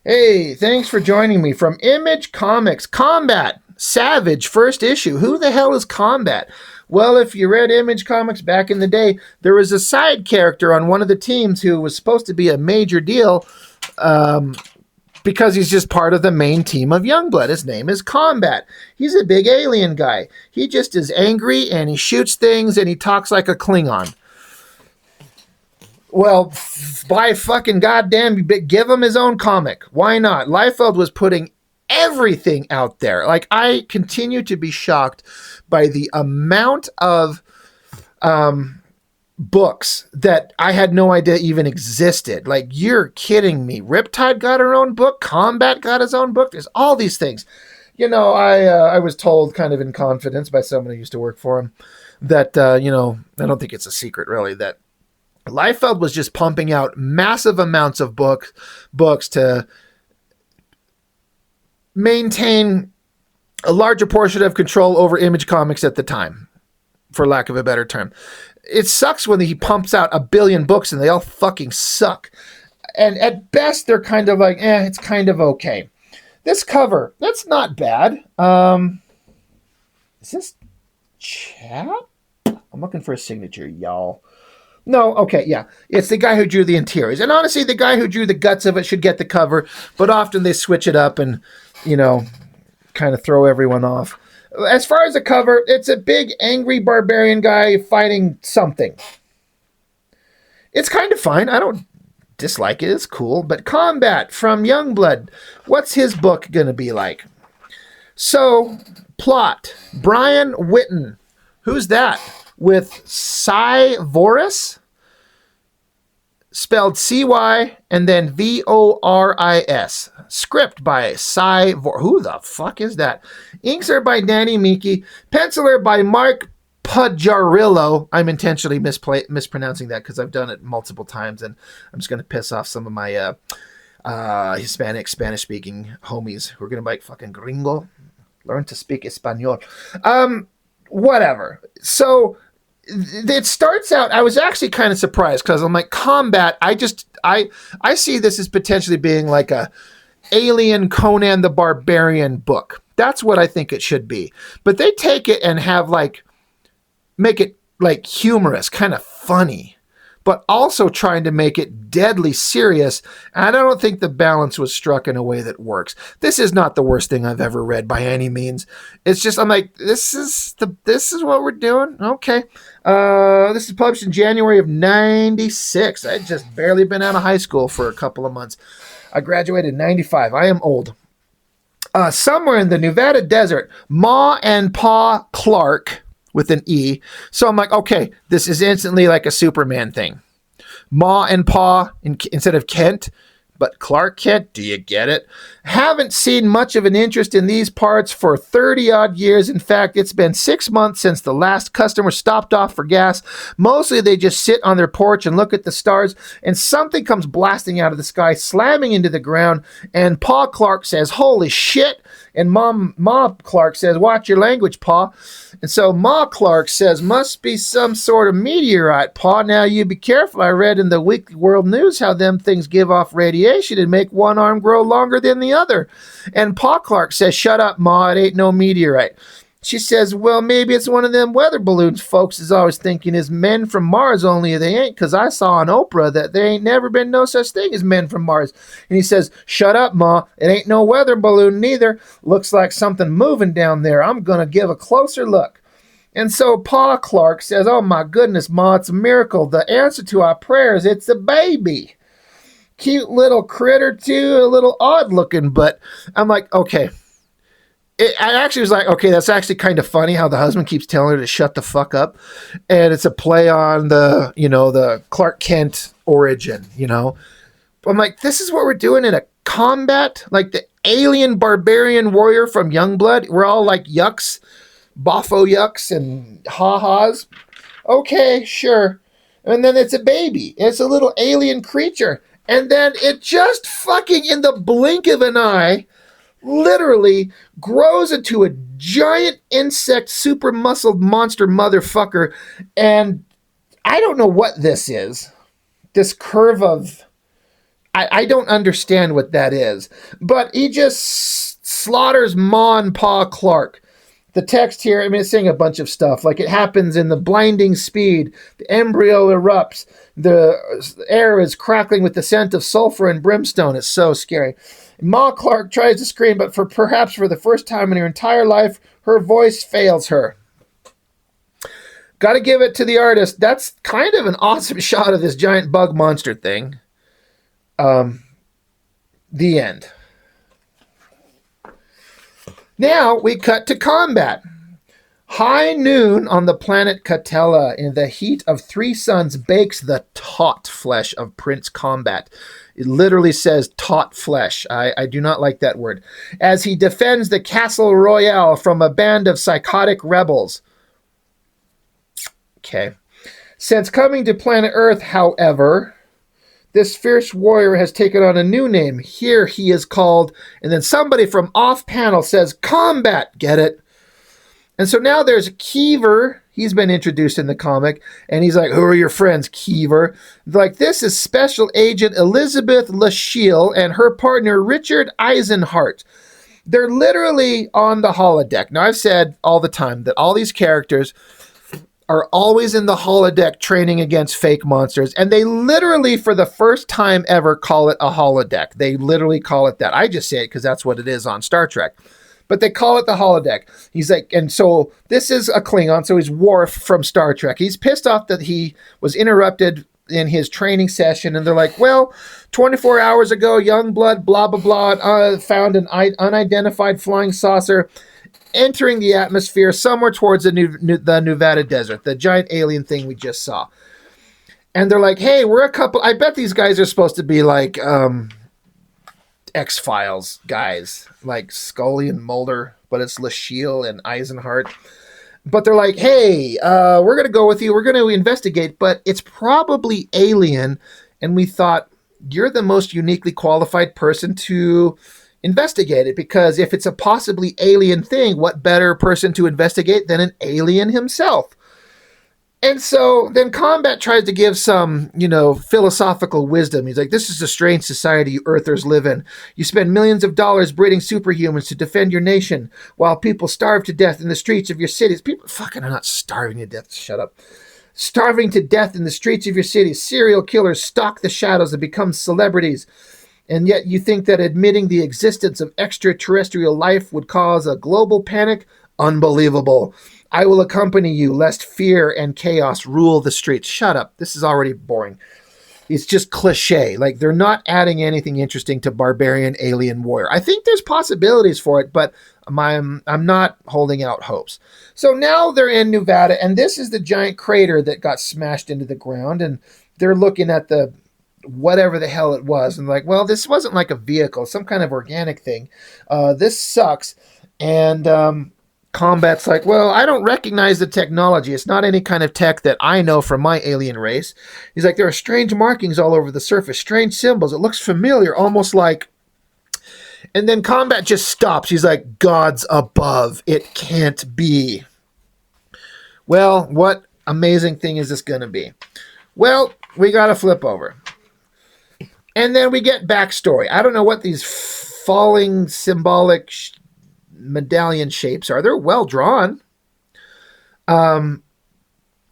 Hey, thanks for joining me from Image Comics. Combat Savage first issue. Who the hell is Combat? Well, if you read Image Comics back in the day, there was a side character on one of the teams who was supposed to be a major deal um, because he's just part of the main team of Youngblood. His name is Combat. He's a big alien guy. He just is angry and he shoots things and he talks like a Klingon. Well, by fucking goddamn, give him his own comic. Why not? Liefeld was putting everything out there. Like, I continue to be shocked by the amount of books that I had no idea even existed. Like, you're kidding me. Riptide got her own book. Combat got his own book. There's all these things. I was told kind of in confidence by someone who used to work for him that, I don't think it's a secret really, that Liefeld was just pumping out massive amounts of books to maintain a larger portion of control over Image Comics at the time, for lack of a better term. It sucks when he pumps out a billion books and they all fucking suck. And at best, they're kind of like, it's kind of okay. This cover, that's not bad. Is this Chap? I'm looking for a signature, y'all. No, okay, yeah. It's the guy who drew the interiors. And honestly, the guy who drew the guts of it should get the cover, but often they switch it up and, kind of throw everyone off. As far as the cover, it's a big, angry barbarian guy fighting something. It's kind of fine. I don't dislike it. It's cool. But Combat from Youngblood, what's his book going to be like? So, plot. Brian Witten. Who's that? With Cy Voris, spelled C-Y and then V-O-R-I-S. Script by Cy Voris. Who the fuck is that? Inks are by Danny Miki. Penciler by Mark Pajarillo. I'm intentionally mispronouncing that because I've done it multiple times and I'm just going to piss off some of my Spanish-speaking homies who are going to be like, fucking gringo. Learn to speak Espanol. Whatever. So it starts out, I was actually kind of surprised because I'm like, Combat, I see this as potentially being like a Alien Conan the Barbarian book. That's what I think it should be. But they take it and make it like humorous, kind of funny, but also trying to make it deadly serious. And I don't think the balance was struck in a way that works. This is not the worst thing I've ever read by any means. It's just, I'm like, this is what we're doing. Okay. This is published in January of 96. I'd just barely been out of high school for a couple of months. I graduated in 95. I am old. Somewhere in the Nevada desert, Ma and Pa Clark, with an E. So I'm like, okay, this is instantly like a Superman thing. Ma and Pa instead of Kent, but Clark Kent. Do you get it? Haven't seen much of an interest in these parts for 30 odd years. In fact, it's been 6 months since the last customer stopped off for gas. Mostly they just sit on their porch and look at the stars, and something comes blasting out of the sky, slamming into the ground, and Pa Clark says, holy shit. And Ma Clark says, watch your language, Pa. And so Ma Clark says, must be some sort of meteorite, Pa. Now you be careful. I read in the Weekly World News how them things give off radiation and make one arm grow longer than the other. And Pa Clark says, shut up, Ma. It ain't no meteorite. She says, well, maybe it's one of them weather balloons folks is always thinking is men from Mars, only they ain't, because I saw on Oprah that there ain't never been no such thing as men from Mars. And he says, shut up, Ma. It ain't no weather balloon neither. Looks like something moving down there. I'm going to give a closer look. And so Pa Clark says, oh, my goodness, Ma, it's a miracle. The answer to our prayers, it's a baby. Cute little critter, too, a little odd looking, but I'm like, okay. I actually was like, okay, that's actually kind of funny how the husband keeps telling her to shut the fuck up. And it's a play on the Clark Kent origin, I'm like, this is what we're doing in a Combat? Like the alien barbarian warrior from Youngblood? We're all like yucks, boffo yucks and ha-has. Okay, sure. And then it's a baby. It's a little alien creature. And then it just fucking in the blink of an eye literally grows into a giant insect, super muscled monster motherfucker. And I don't know what this is. This curve of I don't understand what that is. But he just slaughters Ma and Pa Clark. The text here, I mean, it's saying a bunch of stuff. Like, it happens in the blinding speed. The embryo erupts. The air is crackling with the scent of sulfur and brimstone. It's so scary. Ma Clark tries to scream, but perhaps for the first time in her entire life, her voice fails her. Got to give it to the artist. That's kind of an awesome shot of this giant bug monster thing. The end. Now we cut to combat. High noon on the planet Catella, in the heat of 3 suns, bakes the taut flesh of Prince Combat. It literally says taut flesh. I do not like that word. As he defends the Castle Royale from a band of psychotic rebels. Okay. Since coming to planet Earth, however, this fierce warrior has taken on a new name. Here he is called, and then somebody from off panel says, Combat. Get it? And so now there's Kiever. He's been introduced in the comic, and he's like, who are your friends, Kiever? Like, this is Special Agent Elizabeth Lashiel and her partner, Richard Eisenhart. They're literally on the holodeck. Now, I've said all the time that all these characters are always in the holodeck training against fake monsters, and they literally, for the first time ever, call it a holodeck. They literally call it that. I just say it because that's what it is on Star Trek. But they call it the holodeck. He's like, and so this is a Klingon, so he's Worf from Star Trek. He's pissed off that he was interrupted in his training session, and they're like, well, 24 hours ago, Youngblood, blah, blah, blah, found an unidentified flying saucer entering the atmosphere somewhere towards the Nevada desert, the giant alien thing we just saw. And they're like, hey, we're a couple. I bet these guys are supposed to be like X-Files guys, like Scully and Mulder, but it's Lashiel and Eisenhart. But they're like, hey, we're going to go with you. We're going to investigate, but it's probably alien. And we thought, you're the most uniquely qualified person to investigate it, because if it's a possibly alien thing, what better person to investigate than an alien himself? And so then Combat tries to give some, philosophical wisdom. He's like, this is a strange society you Earthers live in. You spend millions of dollars breeding superhumans to defend your nation while people starve to death in the streets of your cities. People fucking are not starving to death. Shut up. Starving to death in the streets of your cities. Serial killers stalk the shadows and become celebrities. And yet you think that admitting the existence of extraterrestrial life would cause a global panic? Unbelievable. I will accompany you, lest fear and chaos rule the streets. Shut up. This is already boring. It's just cliche. Like, they're not adding anything interesting to Barbarian Alien Warrior. I think there's possibilities for it, but I'm not holding out hopes. So now they're in Nevada, and this is the giant crater that got smashed into the ground, and they're looking at the whatever the hell it was, and like, well, this wasn't like a vehicle, some kind of organic thing. This sucks. And Combat's like, well, I don't recognize the technology. It's not any kind of tech that I know from my alien race. He's like, there are strange markings all over the surface, strange symbols. It looks familiar, almost like... And then Combat just stops. He's like, God's above. It can't be. Well, what amazing thing is this going to be? Well, we got to flip over. And then we get backstory. I don't know what these falling symbolic medallion shapes are. They're well drawn. And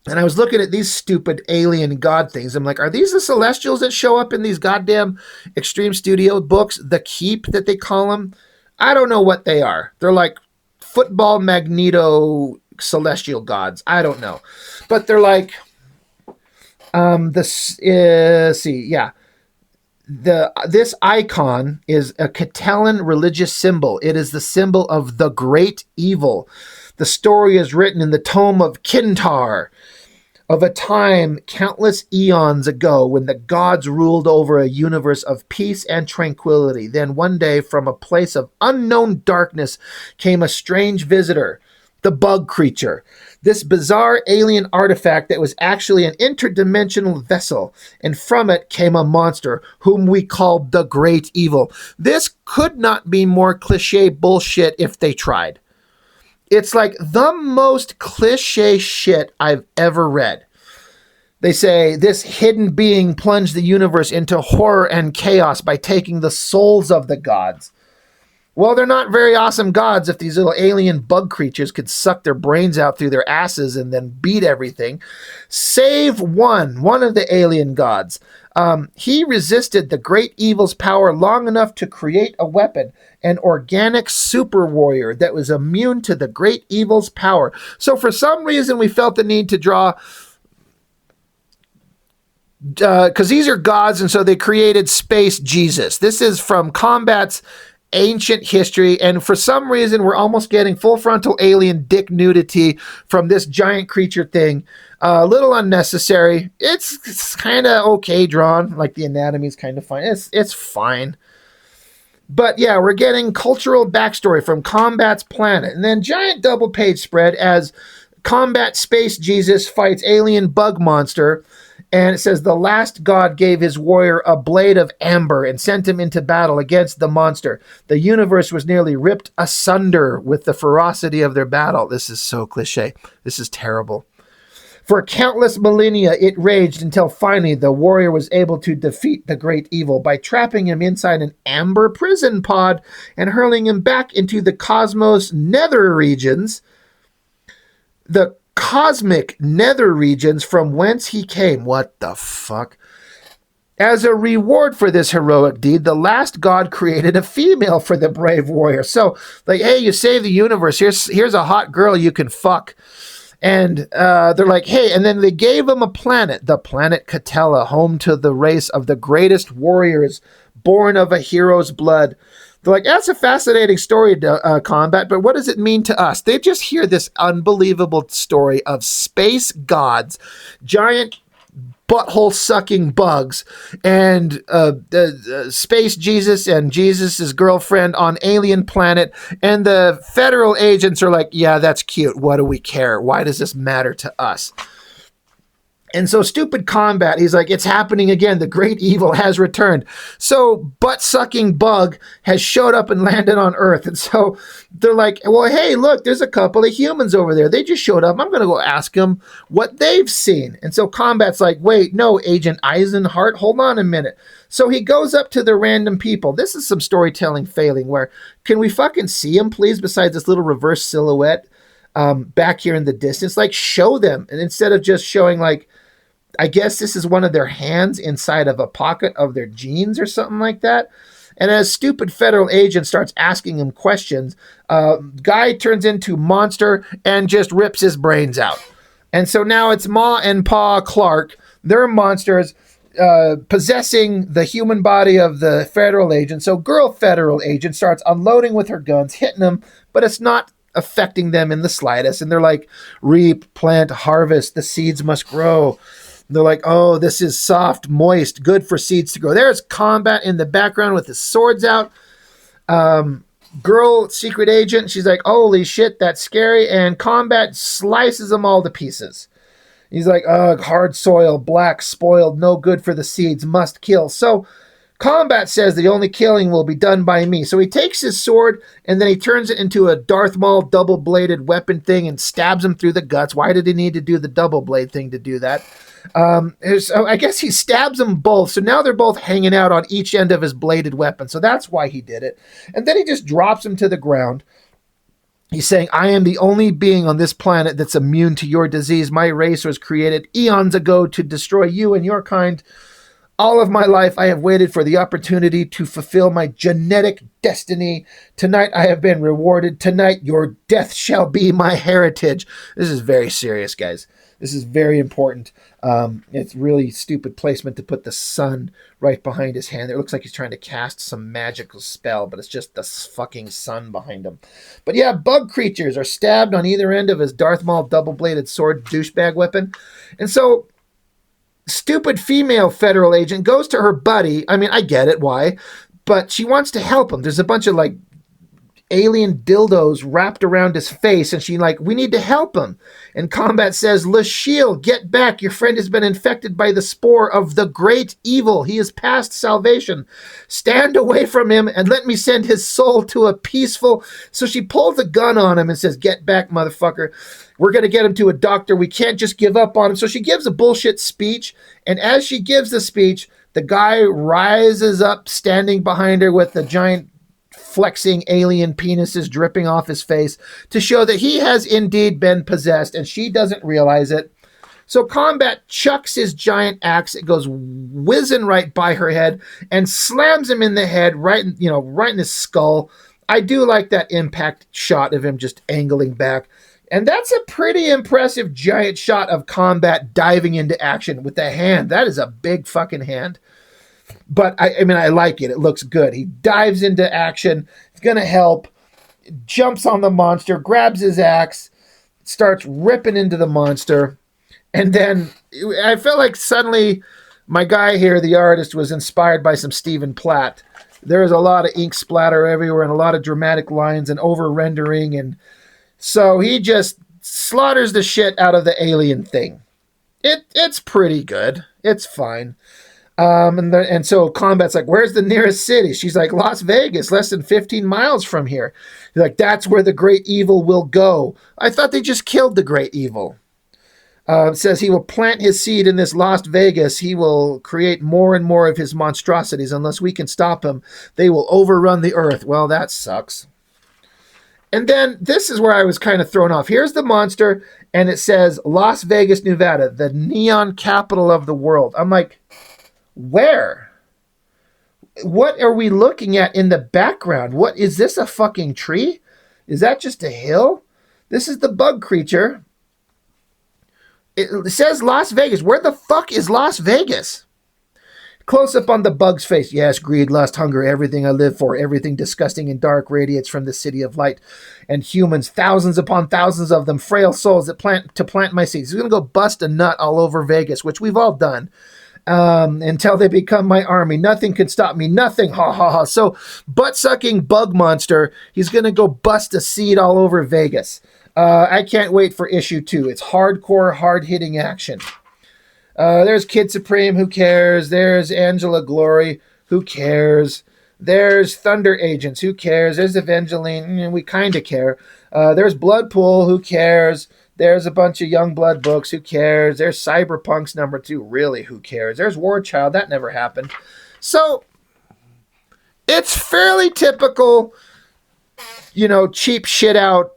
I was looking at these stupid alien god things. I'm like, are these the Celestials that show up in these goddamn Extreme Studio books? The Keep that they call them? I don't know what they are. They're like football Magneto celestial gods. I don't know. But they're like, this icon is a Catalan religious symbol. It is the symbol of the great evil. The story is written in the tome of Kintar, of a time countless eons ago when the gods ruled over a universe of peace and tranquility. Then one day, from a place of unknown darkness, came a strange visitor, the bug creature. This bizarre alien artifact that was actually an interdimensional vessel, and from it came a monster whom we called the Great Evil. This could not be more cliche bullshit if they tried. It's like the most cliche shit I've ever read. They say this hidden being plunged the universe into horror and chaos by taking the souls of the gods. Well, they're not very awesome gods if these little alien bug creatures could suck their brains out through their asses and then beat everything. Save one of the alien gods. He resisted the great evil's power long enough to create a weapon, an organic super warrior that was immune to the great evil's power. So for some reason, we felt the need to draw, because these are gods, and so they created Space Jesus. This is from Combat's ancient history, and for some reason we're almost getting full frontal alien dick nudity from this giant creature thing. A little unnecessary. It's kind of okay drawn, like the anatomy's kind of fine. It's fine. But yeah, we're getting cultural backstory from Combat's planet, and then giant double page spread as Combat Space Jesus fights alien bug monster. And it says the last god gave his warrior a blade of amber and sent him into battle against the monster. The universe was nearly ripped asunder with the ferocity of their battle. This is so cliche. This is terrible. For countless millennia, it raged until finally the warrior was able to defeat the great evil by trapping him inside an amber prison pod and hurling him back into the cosmos nether regions. The cosmic nether regions from whence he came. What the fuck? As a reward for this heroic deed, the last god created a female for the brave warrior. So, like, hey, you saved the universe. Here's a hot girl you can fuck. And they're like, hey, and then they gave him a planet, the planet Catella, home to the race of the greatest warriors born of a hero's blood. They're like, that's a fascinating story, Combat, but what does it mean to us? They just hear this unbelievable story of space gods, giant butthole-sucking bugs, and Space Jesus and Jesus' girlfriend on alien planet, and the federal agents are like, yeah, that's cute. What do we care? Why does this matter to us? And so stupid Combat, he's like, it's happening again. The great evil has returned. So butt-sucking bug has showed up and landed on Earth. And so they're like, well, hey, look, there's a couple of humans over there. They just showed up. I'm going to go ask them what they've seen. And so Combat's like, wait, no, Agent Eisenhart, hold on a minute. So he goes up to the random people. This is some storytelling failing where, can we fucking see them, please, besides this little reverse silhouette back here in the distance? Like, show them. And instead of just showing, like, I guess this is one of their hands inside of a pocket of their jeans or something like that. And as stupid federal agent starts asking him questions, guy turns into monster and just rips his brains out. And so now it's Ma and Pa Clark. They're monsters possessing the human body of the federal agent. So girl federal agent starts unloading with her guns, hitting them, but it's not affecting them in the slightest. And they're like, reap, plant, harvest, the seeds must grow. They're like, oh, this is soft, moist, good for seeds to grow. There's Combat in the background with his swords out. Girl, secret agent, she's like, holy shit, that's scary. And Combat slices them all to pieces. He's like, ugh, hard soil, black, spoiled, no good for the seeds, must kill. So Combat says the only killing will be done by me. So he takes his sword and then he turns it into a Darth Maul double-bladed weapon thing and stabs him through the guts. Why did he need to do the double blade thing to do that? I guess he stabs them both. So now they're both hanging out on each end of his bladed weapon. So that's why he did it. And then he just drops him to the ground. He's saying, I am the only being on this planet that's immune to your disease. My race was created eons ago to destroy you and your kind. All of my life, I have waited for the opportunity to fulfill my genetic destiny. Tonight, I have been rewarded. Tonight, your death shall be my heritage. This is very serious, guys. This is very important. It's really stupid placement to put the sun right behind his hand. It looks like he's trying to cast some magical spell, but it's just the fucking sun behind him. But yeah, bug creatures are stabbed on either end of his Darth Maul double-bladed sword douchebag weapon. And so stupid female federal agent goes to her buddy. I mean, I get it, why? But she wants to help him. There's a bunch of, like, alien dildos wrapped around his face, and she like, we need to help him. And Combat says, Lasheel, get back. Your friend has been infected by the spore of the great evil. He is past salvation. Stand away from him and let me send his soul to a peaceful. So she pulls a gun on him and says, get back, motherfucker. We're going to get him to a doctor. We can't just give up on him. So she gives a bullshit speech. And as she gives the speech, the guy rises up, standing behind her with the giant flexing alien penises dripping off his face to show that he has indeed been possessed, and she doesn't realize it. So Combat chucks his giant axe. It goes whizzing right by her head and slams him in the head, right in his skull. I do like that impact shot of him just angling back. And that's a pretty impressive giant shot of Combat diving into action with the hand. That is a big fucking hand. But I mean, I like it. It looks good. He dives into action. He's going to help. Jumps on the monster, grabs his axe, starts ripping into the monster. And then I felt like suddenly my guy here, the artist, was inspired by some Stephen Platt. There is a lot of ink splatter everywhere and a lot of dramatic lines and over-rendering. And so he just slaughters the shit out of the alien thing. It's pretty good. It's fine. And so Combat's like, where's the nearest city? She's like, Las Vegas, less than 15 miles from here. He's like, that's where the great evil will go. I thought they just killed the great evil. Says he will plant his seed in this Las Vegas. He will create more and more of his monstrosities. Unless we can stop him, they will overrun the earth. Well, that sucks. And then this is where I was kind of thrown off. Here's the monster, and it says Las Vegas, Nevada, the neon capital of the world. I'm like, where? What are we looking at in the background? What is this, a fucking tree? Is that just a hill? This is the bug creature. It says Las Vegas. Where the fuck is Las Vegas? Close up on the bug's face. Yes, greed, lust, hunger, everything I live for, everything disgusting and dark radiates from the city of light. And humans, thousands upon thousands of them, frail souls that plant my seeds. He's going to go bust a nut all over Vegas, which we've all done. Until they become my army. Nothing can stop me. Nothing. Ha ha ha. So, butt-sucking bug monster, he's going to go bust a seed all over Vegas. I can't wait for issue 2. It's hardcore, hard-hitting action. There's Kid Supreme, who cares? There's Angela Glory, who cares? There's Thunder Agents, who cares? There's Evangeline, we kind of care. There's Bloodpool, who cares? There's a bunch of Youngblood books, who cares? There's Cyberpunk's number 2, really, who cares? There's War Child, that never happened. So, it's fairly typical, cheap shit out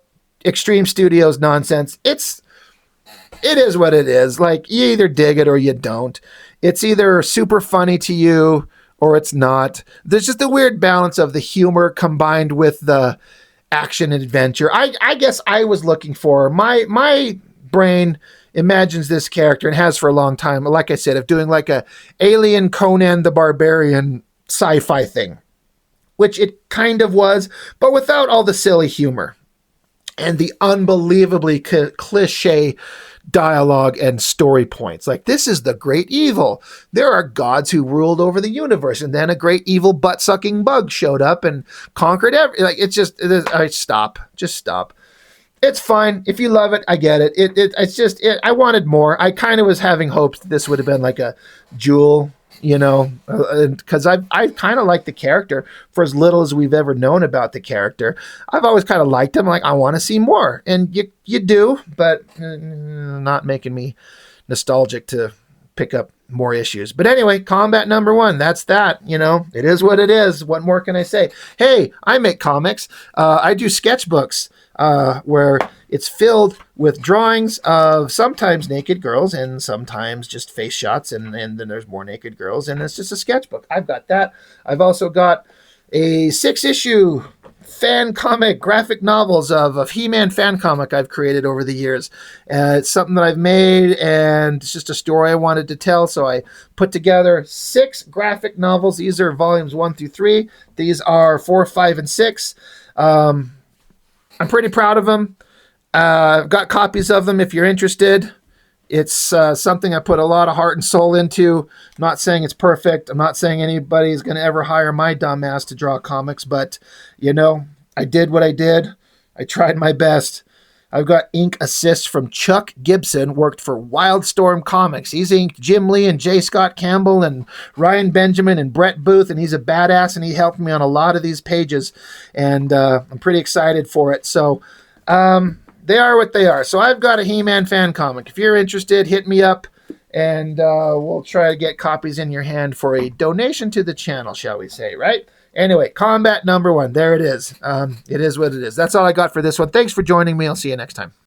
Extreme Studios nonsense. It is what it is. Like, you either dig it or you don't. It's either super funny to you or it's not. There's just a weird balance of the humor combined with the action and adventure. I guess I was looking for, my brain imagines this character, and has for a long time, like I said, of doing like a Alien Conan the Barbarian sci-fi thing, which it kind of was, but without all the silly humor and the unbelievably cliche dialogue and story points. Like, this is the great evil. There are gods who ruled over the universe, and then a great evil butt-sucking bug showed up and conquered like, it's just, just stop. It's fine. If you love it, I get it. It's just, I wanted more. I kind of was having hopes this would have been like a Jewel, because I kind of like the character for as little as we've ever known about the character. I've always kind of liked him. Like, I want to see more, and you do, but not making me nostalgic to pick up more issues. But anyway, Combat number 1. That's that. It is what it is. What more can I say? Hey, I make comics. I do sketchbooks where it's filled with drawings of sometimes naked girls and sometimes just face shots, and then there's more naked girls, and it's just a sketchbook. I've got that. I've also got a 6-issue fan comic, graphic novels of He-Man fan comic I've created over the years. It's something that I've made, and it's just a story I wanted to tell, so I put together 6 graphic novels. These are volumes 1 through 3. These are 4, 5, and 6. I'm pretty proud of them. I've got copies of them if you're interested. It's something I put a lot of heart and soul into. I'm not saying it's perfect. I'm not saying anybody's going to ever hire my dumb ass to draw comics, but, I did what I did. I tried my best. I've got ink assist from Chuck Gibson, worked for Wildstorm Comics. He's inked Jim Lee and J. Scott Campbell and Ryan Benjamin and Brett Booth, and he's a badass, and he helped me on a lot of these pages, and I'm pretty excited for it. So they are what they are. So I've got a He-Man fan comic. If you're interested, hit me up, and we'll try to get copies in your hand for a donation to the channel, shall we say, right? Anyway, combat number 1. There it is. It is what it is. That's all I got for this one. Thanks for joining me. I'll see you next time.